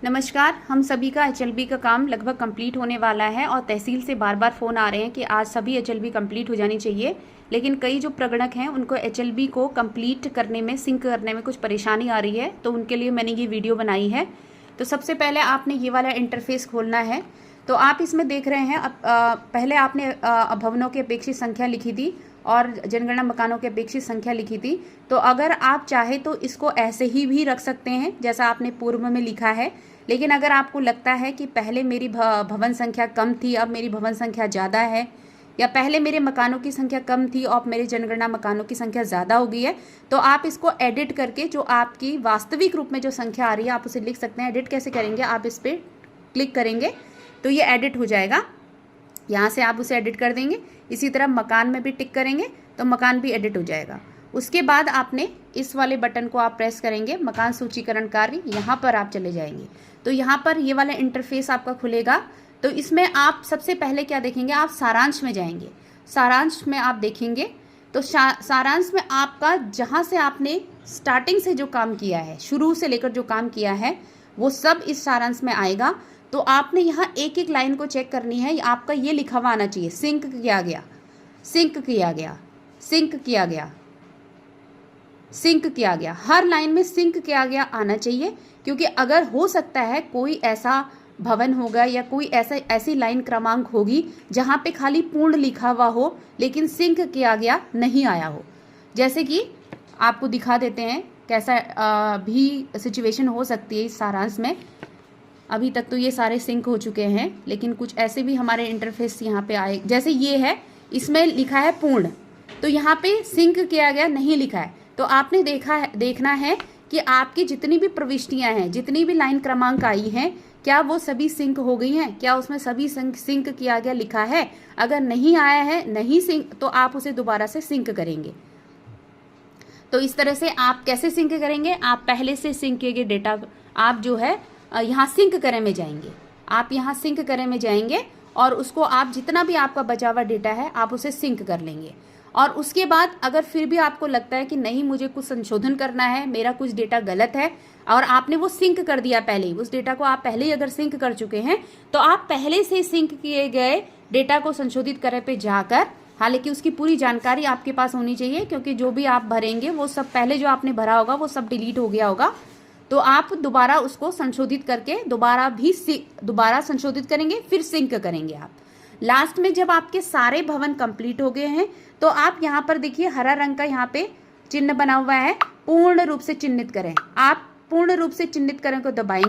नमस्कार। हम सभी का एचएलबी का काम लगभग कंप्लीट होने वाला है और तहसील से बार बार फ़ोन आ रहे हैं कि आज सभी एचएलबी कंप्लीट हो जानी चाहिए। लेकिन कई जो प्रगणक हैं उनको एचएलबी को कंप्लीट करने में, सिंक करने में कुछ परेशानी आ रही है, तो उनके लिए मैंने ये वीडियो बनाई है। तो सबसे पहले आपने ये वाला इंटरफेस खोलना है। तो आप इसमें देख रहे हैं पहले आपने भवनों की अपेक्षित संख्या लिखी थी और जनगणना मकानों की अपेक्षित संख्या लिखी थी। तो अगर आप चाहे तो इसको ऐसे ही भी रख सकते हैं जैसा आपने पूर्व में लिखा है। लेकिन अगर आपको लगता है कि पहले मेरी भवन संख्या कम थी, अब मेरी भवन संख्या ज़्यादा है, या पहले मेरे मकानों की संख्या कम थी और मेरे जनगणना मकानों की संख्या ज़्यादा हो गई है, तो आप इसको एडिट करके जो आपकी वास्तविक रूप में जो संख्या आ रही है आप उसे लिख सकते हैं। एडिट कैसे करेंगे, आप इस पर क्लिक करेंगे तो ये एडिट हो जाएगा। यहाँ से आप उसे एडिट कर देंगे। इसी तरह मकान में भी टिक करेंगे तो मकान भी एडिट हो जाएगा। उसके बाद आपने इस वाले बटन को आप प्रेस करेंगे, मकान सूचीकरण कार्य, यहाँ पर आप चले जाएंगे। तो यहाँ पर ये वाला इंटरफेस आपका खुलेगा। तो इसमें आप सबसे पहले क्या देखेंगे, आप सारांश में जाएंगे। सारांश में आप देखेंगे तो सारांश में आपका जहाँ से आपने स्टार्टिंग से जो काम किया है, शुरू से लेकर जो काम किया है, वो सब इस सारांश में आएगा। तो आपने यहाँ एक एक लाइन को चेक करनी है। आपका ये लिखा हुआ आना चाहिए, सिंक किया गया, सिंक किया गया, सिंक किया गया, सिंक किया गया। हर लाइन में सिंक किया गया आना चाहिए, क्योंकि अगर हो सकता है कोई ऐसा भवन होगा या कोई ऐसी लाइन क्रमांक होगी जहाँ पे खाली पूर्ण लिखा हुआ हो लेकिन सिंक किया गया नहीं आया हो। जैसे कि आपको दिखा देते हैं कैसा भी सिचुएशन हो सकती है इस सारांश में। अभी तक तो ये सारे सिंक हो चुके हैं, लेकिन कुछ ऐसे भी हमारे इंटरफेस यहाँ पे आए। जैसे ये है, इसमें लिखा है पूर्ण, तो यहाँ पे सिंक किया गया नहीं लिखा है। तो आपने देखना है कि आपकी जितनी भी प्रविष्टियाँ हैं, जितनी भी लाइन क्रमांक आई हैं, क्या वो सभी सिंक हो गई हैं, क्या उसमें सभी सिंक किया गया लिखा है। अगर नहीं आया है, नहीं सिंक, तो आप उसे दोबारा से सिंक करेंगे। तो इस तरह से आप कैसे सिंक करेंगे, आप पहले से सिंक किए गए डेटा आप जो है यहाँ सिंक करे में जाएंगे। आप यहाँ सिंक करे में जाएंगे और उसको आप जितना भी आपका बचा हुआ डेटा है आप उसे सिंक कर लेंगे। और उसके बाद अगर फिर भी आपको लगता है कि नहीं, मुझे कुछ संशोधन करना है, मेरा कुछ डेटा गलत है, और आपने वो सिंक कर दिया पहले ही, उस डेटा को आप पहले ही अगर सिंक कर चुके हैं, तो आप पहले से सिंक किए गए डेटा को संशोधित करे पे जाकर, हालांकि उसकी पूरी जानकारी आपके पास होनी चाहिए, क्योंकि जो भी आप भरेंगे वो सब पहले जो आपने भरा होगा वो सब डिलीट हो गया होगा। तो आप दोबारा उसको संशोधित करके दोबारा संशोधित करेंगे, फिर सिंक करेंगे आप। लास्ट में जब आपके सारे भवन कंप्लीट हो गए हैं तो आप यहाँ पर देखिए हरा रंग का यहाँ पे चिन्ह बना हुआ है, पूर्ण रूप से चिन्हित करें। आप पूर्ण रूप से चिन्हित करें को दबाएंगे।